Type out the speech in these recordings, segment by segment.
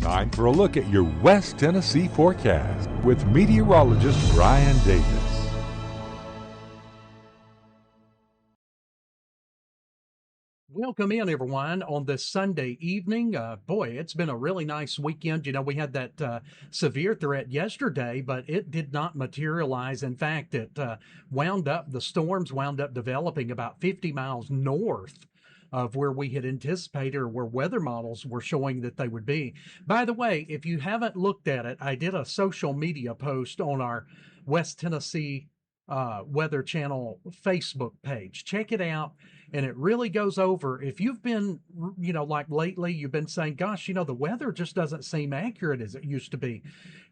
Time for a look at your West Tennessee forecast with meteorologist Brian Davis. Welcome in, everyone, on this Sunday evening. Boy, it's been a really nice weekend. You know, we had that severe threat yesterday, but it did not materialize. In fact, the storms wound up developing about 50 miles north of where we had anticipated or where weather models were showing that they would be. By the way, if you haven't looked at it, I did a social media post on our West Tennessee Weather Channel Facebook page. Check it out. And it really goes over if you've been, like lately, you've been saying, gosh, the weather just doesn't seem accurate as it used to be.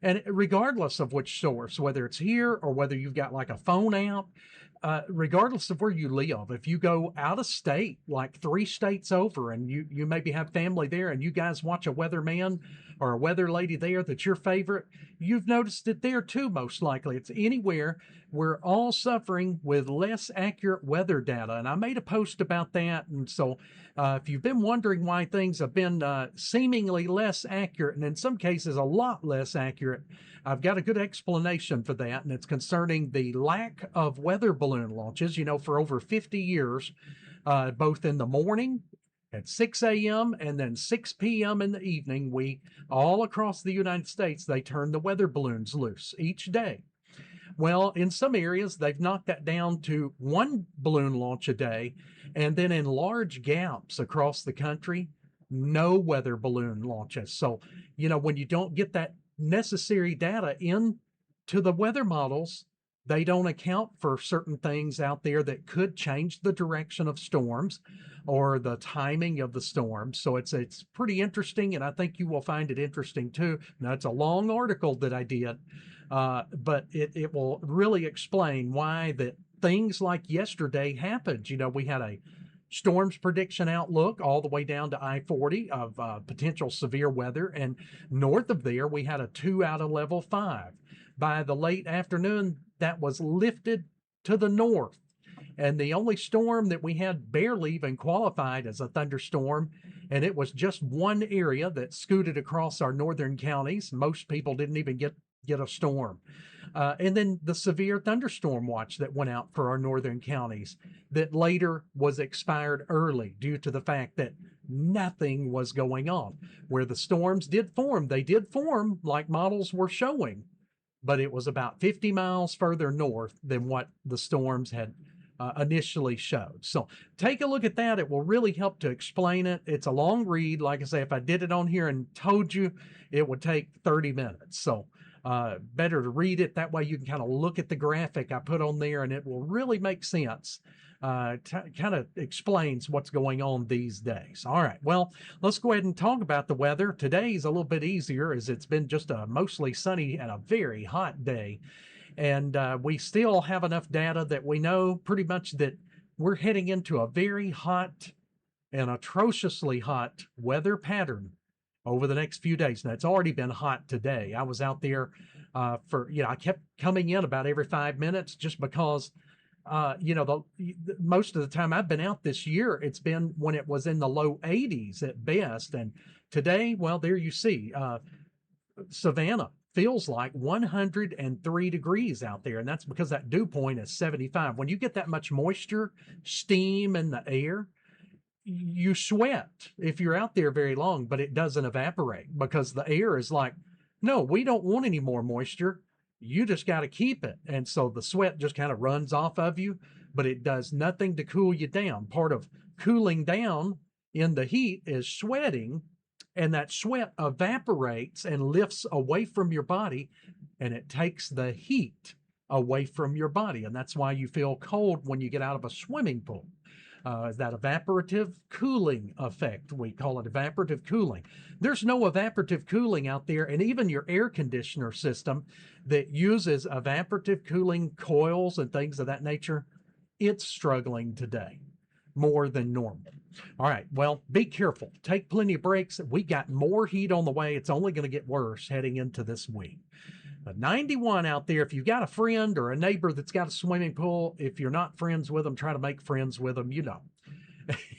And regardless of which source, whether it's here or whether you've got like a phone app, regardless of where you live, if you go out of state, like 3 states over, and you maybe have family there and you guys watch a weatherman or a weather lady there that's your favorite, you've noticed it there too, most likely. It's anywhere. We're all suffering with less accurate weather data. And I made a post about that. And so if you've been wondering why things have been seemingly less accurate, and in some cases a lot less accurate, I've got a good explanation for that. And it's concerning the lack of weather balloon launches. For over 50 years, both in the morning at 6 a.m. and then 6 p.m. in the evening, all across the United States, they turn the weather balloons loose each day. Well, in some areas, they've knocked that down to 1 balloon launch a day. And then in large gaps across the country, no weather balloon launches. So, when you don't get that necessary data into the weather models, they don't account for certain things out there that could change the direction of storms or the timing of the storms. So it's pretty interesting, and I think you will find it interesting too. Now, it's a long article that I did, but it will really explain why that things like yesterday happened. We had a storms prediction outlook all the way down to I-40 of potential severe weather, and north of there we had a 2 out of level 5. By the late afternoon, that was lifted to the north. And the only storm that we had barely even qualified as a thunderstorm, and it was just one area that scooted across our northern counties. Most people didn't even get a storm. And then the severe thunderstorm watch that went out for our northern counties that later was expired early due to the fact that nothing was going on. Where the storms did form, they did form like models were showing, but it was about 50 miles further north than what the storms had initially showed. So take a look at that. It will really help to explain it. It's a long read. Like I say, if I did it on here and told you, it would take 30 minutes. So better to read it. That way you can kind of look at the graphic I put on there and it will really make sense. Kind of explains what's going on these days. All right, well, let's go ahead and talk about the weather. Today's a little bit easier as it's been just a mostly sunny and a very hot day. And we still have enough data that we know pretty much that we're heading into a very hot and atrociously hot weather pattern over the next few days. Now, it's already been hot today. I was out there I kept coming in about every 5 minutes just because most of the time I've been out this year, it's been when it was in the low 80s at best. And today, well, there you see, Savannah feels like 103 degrees out there. And that's because that dew point is 75. When you get that much moisture, steam in the air, you sweat if you're out there very long, but it doesn't evaporate because the air is like, no, we don't want any more moisture. You just got to keep it. And so the sweat just kind of runs off of you, but it does nothing to cool you down. Part of cooling down in the heat is sweating, and that sweat evaporates and lifts away from your body, and it takes the heat away from your body. And that's why you feel cold when you get out of a swimming pool. That evaporative cooling effect. We call it evaporative cooling. There's no evaporative cooling out there, and even your air conditioner system that uses evaporative cooling coils and things of that nature, it's struggling today more than normal. All right, well, be careful. Take plenty of breaks. We got more heat on the way. It's only going to get worse heading into this week. 91 out there. If you've got a friend or a neighbor that's got a swimming pool, if you're not friends with them, try to make friends with them.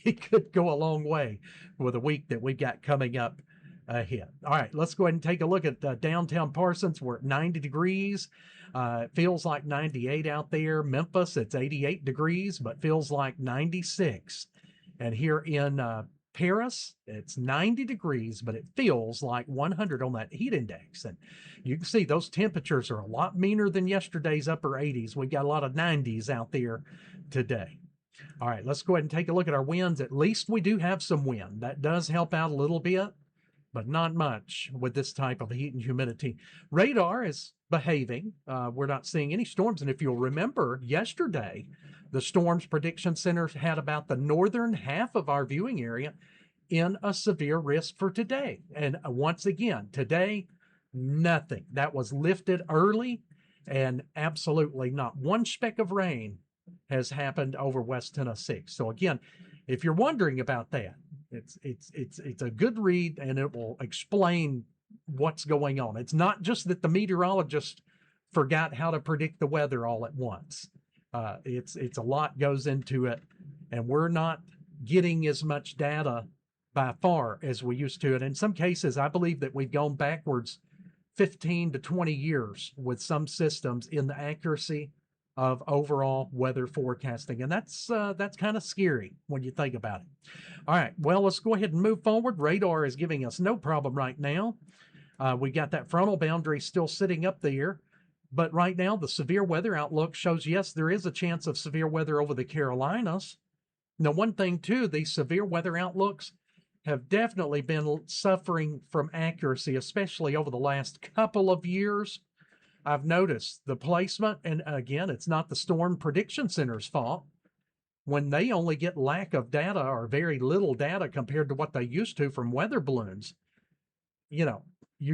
It could go a long way with a week that we've got coming up ahead. All right, let's go ahead and take a look at downtown Parsons. We're at 90 degrees. It feels like 98 out there. Memphis, it's 88 degrees, but feels like 96. And here in Paris, it's 90 degrees, but it feels like 100 on that heat index. And you can see those temperatures are a lot meaner than yesterday's upper 80s. We got a lot of 90s out there today. All right, let's go ahead and take a look at our winds. At least we do have some wind. That does help out a little bit, but not much with this type of heat and humidity. Radar is behaving. We're not seeing any storms. And if you'll remember, yesterday, the Storms Prediction Center had about the northern half of our viewing area in a severe risk for today. And once again, today, nothing. That was lifted early, and absolutely not one speck of rain has happened over West Tennessee. So again, if you're wondering about that, it's a good read, and it will explain what's going on. It's not just that the meteorologist forgot how to predict the weather all at once. It's a lot goes into it, and we're not getting as much data by far as we used to. And in some cases, I believe that we've gone backwards 15 to 20 years with some systems in the accuracy of overall weather forecasting. And that's kind of scary when you think about it. All right, well, let's go ahead and move forward. Radar is giving us no problem right now. We got that frontal boundary still sitting up there. But right now, the severe weather outlook shows, yes, there is a chance of severe weather over the Carolinas. Now, one thing, too, these severe weather outlooks have definitely been suffering from accuracy, especially over the last couple of years. I've noticed the placement, and again, it's not the Storm Prediction Center's fault. When they only get lack of data or very little data compared to what they used to from weather balloons, you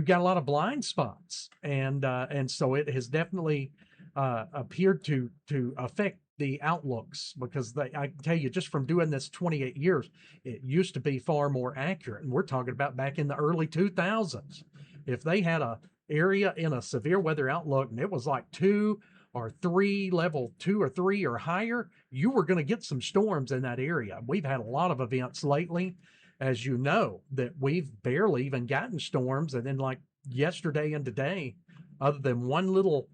got a lot of blind spots, and so it has definitely appeared to affect the outlooks, because I can tell you, just from doing this 28 years, it used to be far more accurate. And we're talking about back in the early 2000s. If they had a area in a severe weather outlook and it was like 2 or 3, level 2 or 3 or higher, you were going to get some storms in that area. We've had a lot of events lately, as you know, that we've barely even gotten storms. And then like yesterday and today, other than one little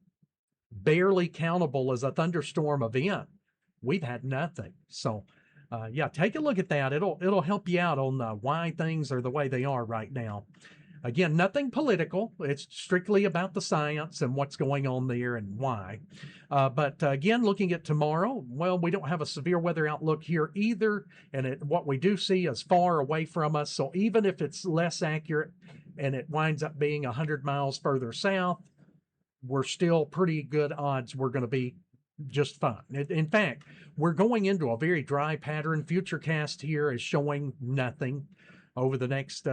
barely countable as a thunderstorm event, we've had nothing. So yeah, take a look at that. It'll help you out on why things are the way they are right now. Again, nothing political. It's strictly about the science and what's going on there and why. But again, looking at tomorrow, well, we don't have a severe weather outlook here either. And what we do see is far away from us. So even if it's less accurate and it winds up being 100 miles further south, we're still pretty good odds we're going to be just fine. In fact, we're going into a very dry pattern. Futurecast here is showing nothing over the next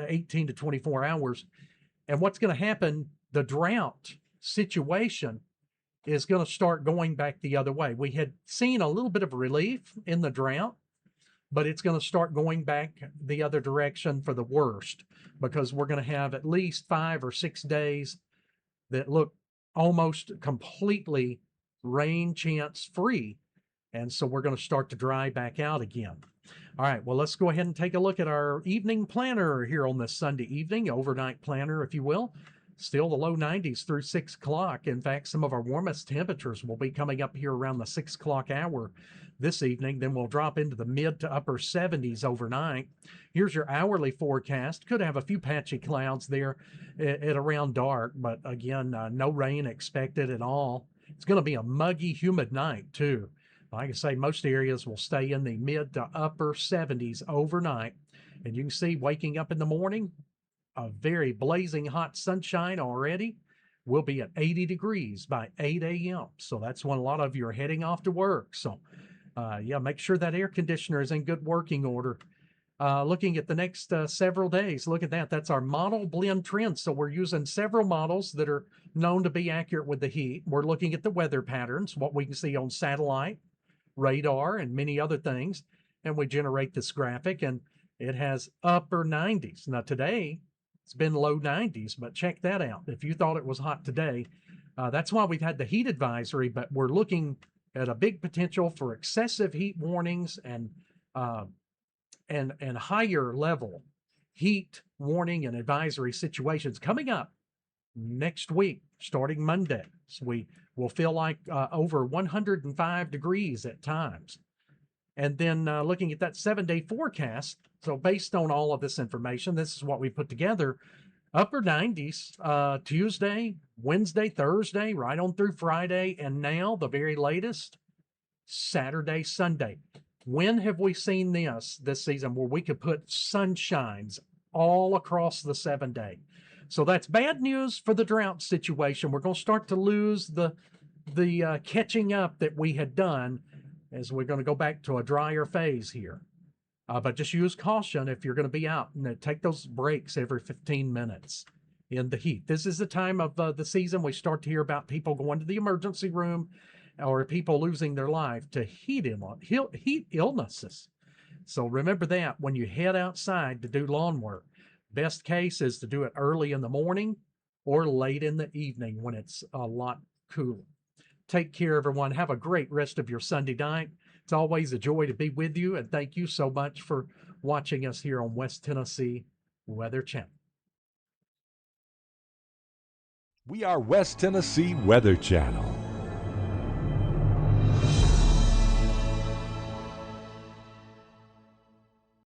18 to 24 hours. And what's going to happen, the drought situation is going to start going back the other way. We had seen a little bit of relief in the drought, but it's going to start going back the other direction for the worst, because we're going to have at least 5 or 6 days that look almost completely rain chance free. And so we're going to start to dry back out again. All right, well, let's go ahead and take a look at our evening planner here on this Sunday evening, overnight planner, if you will. Still the low 90s through 6 o'clock. In fact, some of our warmest temperatures will be coming up here around the 6 o'clock hour this evening. Then we'll drop into the mid to upper 70s overnight. Here's your hourly forecast. Could have a few patchy clouds there at around dark, but again, no rain expected at all. It's going to be a muggy, humid night, too. Like I say, most areas will stay in the mid to upper 70s overnight. And you can see waking up in the morning, a very blazing hot sunshine already. We'll be at 80 degrees by 8 a.m. So that's when a lot of you are heading off to work. So yeah, make sure that air conditioner is in good working order. Looking at the next several days, look at that. That's our model blend trend. So we're using several models that are known to be accurate with the heat. We're looking at the weather patterns, what we can see on satellite, radar, and many other things. And we generate this graphic, and it has upper 90s. Now today, it's been low 90s, but check that out. If you thought it was hot today, that's why we've had the heat advisory, but we're looking at a big potential for excessive heat warnings and higher level heat warning and advisory situations coming up next week, starting Monday. So we will feel like over 105 degrees at times. And then looking at that 7-day forecast, so based on all of this information, this is what we put together. Upper 90s Tuesday, Wednesday, Thursday, right on through Friday, and now the very latest, Saturday, Sunday. When have we seen this season where we could put sunshines all across the 7-day? So that's bad news for the drought situation. We're going to start to lose the catching up that we had done as we're going to go back to a drier phase here. But just use caution if you're going to be out and take those breaks every 15 minutes in the heat. This is the time of the season we start to hear about people going to the emergency room or people losing their life to heat illnesses. So remember that when you head outside to do lawn work. Best case is to do it early in the morning or late in the evening when it's a lot cooler. Take care, everyone. Have a great rest of your Sunday night. It's always a joy to be with you, and thank you so much for watching us here on West Tennessee Weather Channel. We are West Tennessee Weather Channel.